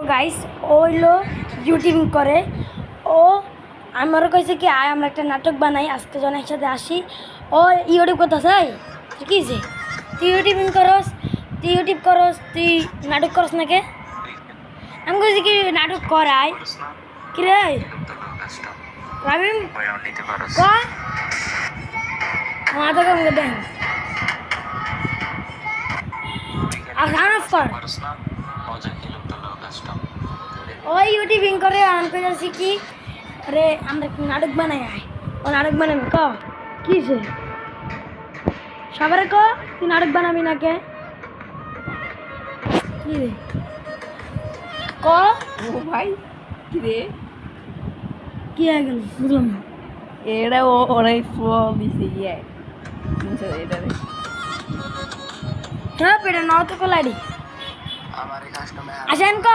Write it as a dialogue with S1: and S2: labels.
S1: Guys ও হইলো YouTubing করে। ও আমারও কইছে কি আয় আমরা একটা নাটক বানাই, আজকে জন একসাথে আসি। ও ইউটিউব করতেছে কি যে তুই ইউটিউবিং করস, তুই নাটক করস নাকি? আমি কইছি কি নাটক করাই কি রে রামিম ক মাথা কম করে দেন আসান কর। ও ইউটিউবিং করে আমি কইছি কি আরে আমরা একটা নাটক বানাই আয়। ও নাটক বানাবি ক কি যে সবারে ক তুই নাটক বানাবি না কে কি রে ক
S2: ও ভাই কি রে
S1: কি হয়ে গেল বুঝলাম না।
S2: এটা ও ওরাই ফ্লো দিছে ইয়ে এটা রে
S1: হ্যাঁ পেটে নাও তো কলাইডি আসেন ক